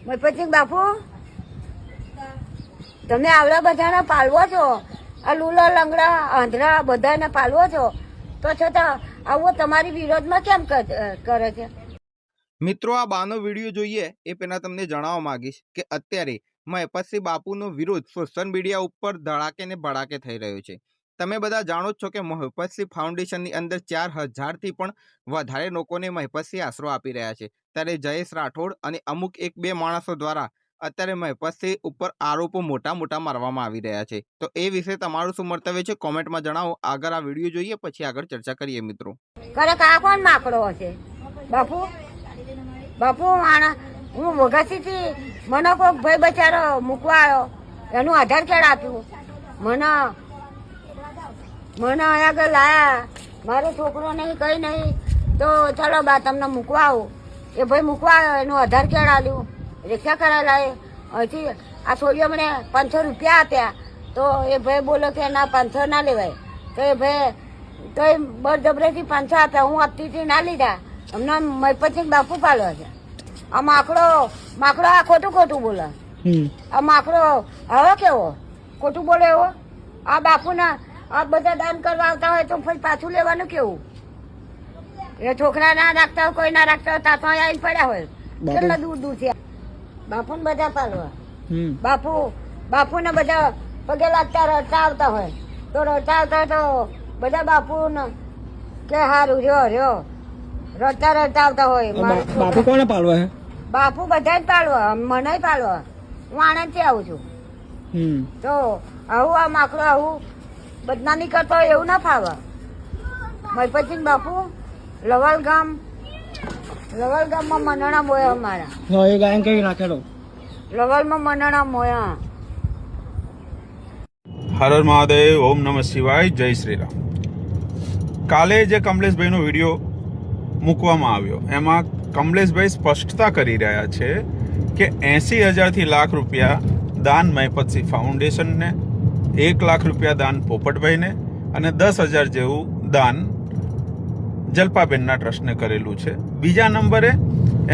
મહિપતસિંહ બાપુ, તમે આવડા બધાને પાલવો છો, આ લુલા લંગડા આંધળા બધાને પાલવો છો, તો છતાં આવો તમારી વિરોધમાં કેમ કરે છે? મિત્રો, આ બાનો વિડીયો જોઈએ એ પહેલા તમને જણાવવા માંગીશ કે અત્યારે મહિપતસિંહ બાપુનો વિરોધ સોશિયલ મીડિયા ઉપર ધડાકે ને ભડાકે થઈ રહ્યો છે. તમે બધા જાણો જ છો કે મહિપતસિંહ ફાઉન્ડેશનની અંદર 4000થી પણ વધારે લોકોને મહિપતસિંહ આશરો આપી રહ્યા છે. ત્યારે જયેશ રાઠોડ અને અમુક 1-2 માણસો દ્વારા અત્યારે મહિપતસિંહ ઉપર આરોપો મોટા મારવામાં આવી રહ્યા છે. તો એ વિશે તમારું શું મંતવ્ય છે કોમેન્ટમાં જણાવો. આગળ આ વિડીયો જોઈએ પછી આગળ ચર્ચા કરીએ. મિત્રો, ખરેખર આ કોણ માકડો હશે? બાપુ બાપુ હું વઘાસીથી મને કોઈક ભાઈ બચારો મૂકવા આવ્યો, એનું આધાર કાર્ડ આપ્યું મને આગળ લાયા, મારો છોકરો નહીં કંઈ નહીં, તો ચાલો બા તમને મૂકવા આવું. એ ભાઈ મૂકવા આવ્યો, એનું આધાર કાર્ડ આપ્યું, રિક્ષા કરાયેલા. અહીંથી આ છોડીઓ મને 500 રૂપિયા આપ્યા, તો એ ભાઈ બોલો કે ના 500 ના લેવાય. તો એ ભાઈ તો એ બળજબરીથી 500 આપ્યા, હું આપતીથી ના લીધા. અમને મહિપતસિંહ બાપુ પાલો છે. આ માકડો આ ખોટું બોલે. આ માકડો હવે કેવો ખોટું બોલે એવો? આ બાપુના આ બધા દાન કરવા આવતા હોય તો પછી પાછું લેવાનું કેવું? એ છોકરા ના રાખતા હોય, કોઈ ના રાખતા હોય, તાતો આવીને પડ્યા હોય. કેટલા દૂર છે. બાપુને બધા પાલવા. બાપુને બધા પગે લાગતા રડતા આવતા હોય, તો રડતા આવતા હોય તો બધા બાપુને કે હારું રહ્યો રડતા આવતા હોય. બાપુ કોને પાલવા હે? બાપુ બધા જ પાલવા, મને પાલવા. હું આણંદથી આવું છું. તો આવું આ માકડો આવું બદનામી કરતો હોય એવું ના ફાવે. મહિપતસિંહ બાપુ લવલ ગામમાં મનણા મોયા અમારા. એ ગાયન કઈ નાખેલો લવલમાં મનણા મોયા. હર હર મહાદેવ, ઓમ નમઃ શિવાય, જય શ્રી રામ. કાલે જે કમલેશભાઈનો વિડીયો મૂકવામાં આવ્યો એમાં કમલેશભાઈ સ્પષ્ટતા કરી રહ્યા છે કે 80,000થી લાખ રૂપિયા દાન મહિપતસિંહ ફાઉન્ડેશનને, 1 લાખ રૂપિયા દાન પોપટભાઈને અને 10,000 જેવું દાન જલપાબેનના ટ્રસ્ટને કરેલું છે. બીજા નંબરે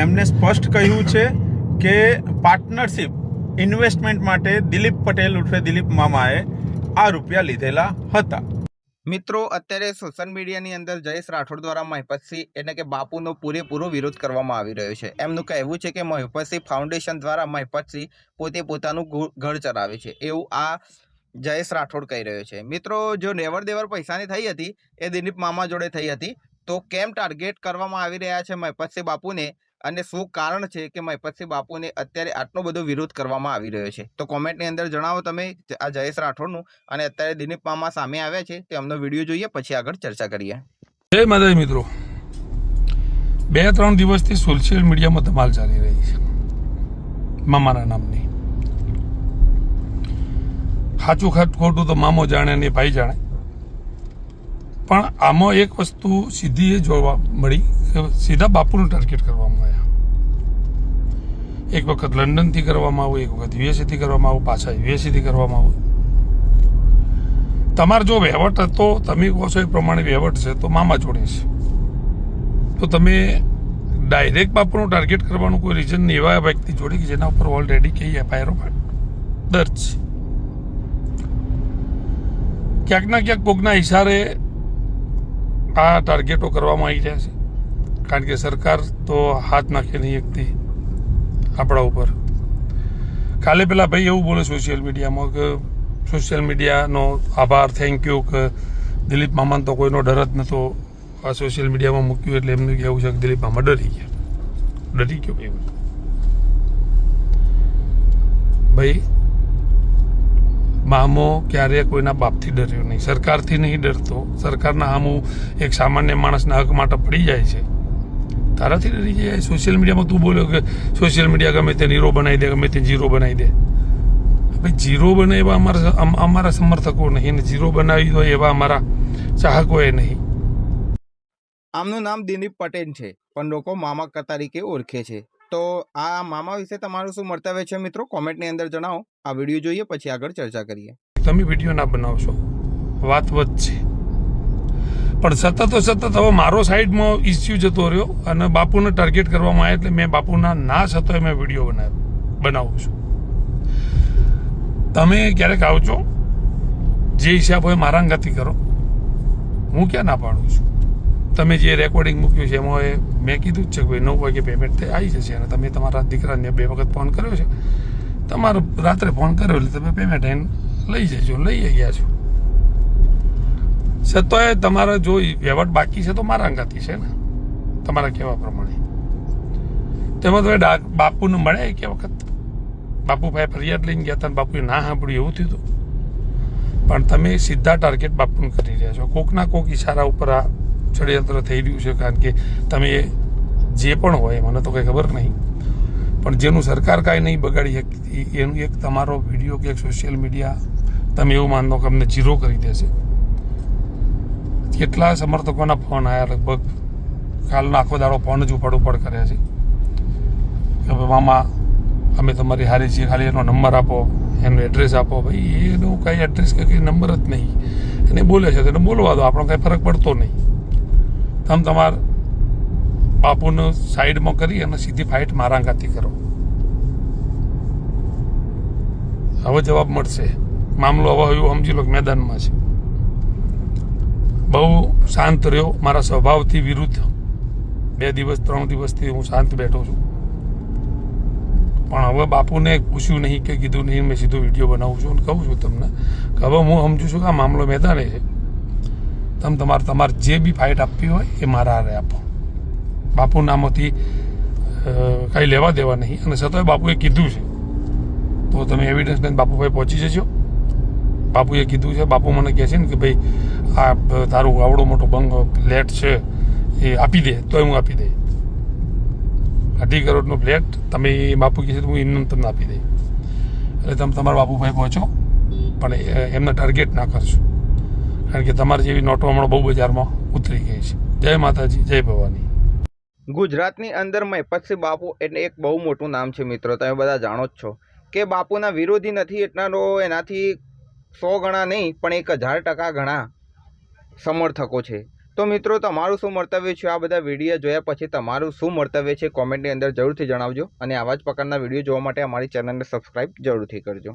એમને સ્પષ્ટ કહ્યું છે કે પાર્ટનરશિપ ઇન્વેસ્ટમેન્ટ માટે દિલીપ પટેલ ઉર્ફે દિલીપ મામાએ આ રૂપિયા લીધેલા હતા. મિત્રો, અત્યારે સોશિયલ મીડિયાની અંદર જયેશ રાઠોડ દ્વારા મહિપતસિંહ એટલે કે બાપુનો પૂરેપૂરો વિરોધ કરવામાં આવી રહ્યો છે. એમનું કહેવું છે કે મહિપતસિંહ ફાઉન્ડેશન દ્વારા મહિપતસિંહ પોતાનું ઘર ચલાવે છે, એવું આ જયેશ રાઠોડ કહી રહ્યો છે. મિત્રો, જો લેવડ દેવડ પૈસાની થઈ હતી એ દિલીપ મામા જોડે થઈ હતી, તો કેમ ટાર્ગેટ કરવામાં આવી રહ્યા છે મહિપતસિંહ બાપુને, અને શું કારણ છે કે મહિપતસિંહ બાપુને અત્યારે આટલો બધો વિરોધ કરવામાં આવી રહ્યો છે? તો કોમેન્ટની અંદર જણાવો તમે આ જયેશ રાઠોડનું. અને અત્યારે દિલીપ મામા સામે આવ્યા છે, તેમનો વિડીયો જોઈએ પછી આગળ ચર્ચા કરીએ. જય માતાજી. મિત્રો, 2-3 દિવસથી સોશિયલ મીડિયામાં ધમાલ ચાલી રહી છે મામાના નામની. સાચું ખોટું તો મામો જાણે ને ભાઈ જાણે, પણ આમાં એક વસ્તુ સીધી એ જોવા મળી કે સીધા બાપુનું ટાર્ગેટ કરવામાં આવ્યા. એક વખત લંડનથી કરવામાં આવ્યું, એક વખત યુએસએથી કરવામાં આવ્યું, પાછા યુએસએથી કરવામાં આવ્યું. તમારો જો વહેવટ હતો, તમે કહો છો એ પ્રમાણે વહેવટ છે, તો મામા જોડે છે. તો તમે ડાયરેક્ટ બાપુનું ટાર્ગેટ કરવાનું કોઈ રીઝન નહીં. એવા વ્યક્તિ જોડે કે જેના ઉપર ઓલરેડી કઈ એફઆઈઆર દર્જ છે. ક્યાંક ના ક્યાંક કોકના ઇશારે આ ટાર્ગેટો કરવામાં આવી રહ્યા છે, કારણ કે સરકાર તો હાથ નાખી નહીં શકતી આપણા ઉપર. કાલે પેલા ભાઈ એવું બોલે સોશિયલ મીડિયામાં કે સોશિયલ મીડિયાનો આભાર, થેન્ક યુ, કે દિલીપ મામાને તો કોઈનો ડર જ નહોતો. આ સોશિયલ મીડિયામાં મૂક્યું એટલે એમનું કહેવું છે કે દિલીપ મામા ડરી ગયો ભાઈ. ભાઈ, મામો ક્યારેય કોઈના બાપથી ડર્યો નહીં, સરકારથી નહીં ડરતો. સરકારના સામું એક સામાન્ય માણસના હક માટે પડી જાય છે, તારાથી ડરી જાય. સોશિયલ મીડિયામાં તું બોલ્યો કે સોશિયલ મીડિયા ગમે તે હીરો બનાવી દે, ગમે તે ઝીરો બનાવી દે. ભાઈ, ઝીરો બનાવ્યા અમારા સમર્થકો નહીં, ને ઝીરો બનાવી દો એવા અમારા ચાહકોએ નહીં. આમનું નામ દિલીપ પટેલ છે, પણ લોકો મામા તરીકે ઓળખે છે. તો આ મામા વિશે તમારું શું મંતવ્ય છે? મિત્રો, કોમેન્ટની અંદર જણાવો. આ વિડીયો જોઈએ પછી આગળ ચર્ચા કરીએ. તમે વિડીયો ના બનાવશો, વાત વધશે, પણ સતત હવે મારો સાઈડમાં ઇસ્યુ જતો રહ્યો અને બાપુને ટાર્ગેટ કરવામાં આવ્યા, એટલે મેં બાપુના ના છતાંય મેં વિડીયો બનાવ્યો. બનાવું છું. તમે ક્યારેક આવજો, જે હિસાબ હોય મારા અંગાથી કરો, હું ક્યાં ના પાડું છું. તમે જે રેકોર્ડિંગ મૂક્યું છે એમાં મેં કીધું જ છે કે ભાઈ 9 વાગે પેમેન્ટ આવી જશે, અને તમે તમારા દીકરાને 2 વખત ફોન કર્યો છે, તમારો રાત્રે ફોન કર્યો એટલે તમે પેમેન્ટ આવીને લઈ જજો, લઈ ગયા છો. છતાંય તમારા જો વહીવટ બાકી છે તો મારા અંગાથી છે ને, તમારા કહેવા પ્રમાણે. તેમાં તમે બાપુને મળ્યા કે વખત? બાપુભાઈ ફરિયાદ લઈને ગયા હતા અને બાપુએ ના સાંભળ્યું એવું થયું હતું. પણ તમે સીધા ટાર્ગેટ બાપુને કરી રહ્યા છો. કોકના કોક ઈશારા ઉપર આ ષડયંત્ર થઈ રહ્યું છે, કારણ કે તમે જે પણ હોય મને તો કંઈ ખબર નહીં, પણ જેનું સરકાર કાંઈ નહીં બગાડી શકતી એનું એક તમારો વિડીયો કે એક સોશિયલ મીડિયા તમે એવું માનો કે અમને જીરો કરી દેશે. કેટલા સમર્થકોના ફોન આવ્યા, લગભગ કાલનો આખો દાડો ફોન જ ઉપાડ કર્યા છે કે મામા અમે તમારી હારી છીએ, ખાલી એનો નંબર આપો, એનું એડ્રેસ આપો. ભાઈ એનું કાંઈ એડ્રેસ કે કંઈ નંબર જ નહીં, એને બોલે છે તો એને બોલવા દો, આપણો કાંઈ ફરક પડતો નહીં. તમે તમારા બાપુને સાઈડમાં કરી અને સીધી ફાઇટ મારા અંગાથી કરો. હવે જવાબ મળશે. મામલો હવે એવું સમજી લો કે મેદાનમાં છે. બહુ શાંત રહ્યો, મારા સ્વભાવથી વિરુદ્ધ 2 દિવસ 3 દિવસથી હું શાંત બેઠો છું. પણ હવે બાપુને પૂછ્યું નહીં કે કીધું નહીં, મેં સીધો વિડીયો બનાવું છું અને કહું છું તમને કે હવે હું સમજુ છું કે આ મામલો મેદાને છે. તમે તમારે જે બી ફાઇટ આપવી હોય એ મારા હારે આપો. બાપુ નામથી કાંઈ લેવા દેવા નહીં, અને છતાંય બાપુએ કીધું છે તો તમે એવિડન્સ લઈને બાપુભાઈ પહોંચી જજો. બાપુએ કીધું છે, બાપુ મને કહે છે ને કે ભાઈ આ તારું આવડો મોટો બંગ ફ્લેટ છે એ આપી દે, તોય હું આપી દઈ. 2.5 કરોડનો ફ્લેટ તમે બાપુ કહે છે તો હું એમને તમને આપી દઈ. એટલે તમે તમારા બાપુભાઈ પહોંચો, પણ એમને ટાર્ગેટ ના કરશો, કારણ કે તમારી જેવી નોટો હમણાં બહુ બજારમાં ઉતરી ગઈ છે. જય માતાજી, જય ભવાની. ગુજરાતની અંદર મહિપતસિંહ બાપુ એટલે એક બહુ મોટું નામ છે મિત્રો, તમે બધા જાણો જ છો કે બાપુના વિરોધી નથી એટલાનો એનાથી 100 ગણા નહીં પણ 1000% ઘણા સમર્થકો છે. તો મિત્રો તમારું શું મંતવ્ય છે આ બધા વિડીયો જોયા પછી? તમારું શું મંતવ્ય છે કોમેન્ટની અંદર જરૂરથી જણાવજો, અને આવા જ પ્રકારના વિડીયો જોવા માટે અમારી ચેનલને સબસ્ક્રાઈબ જરૂરથી કરજો.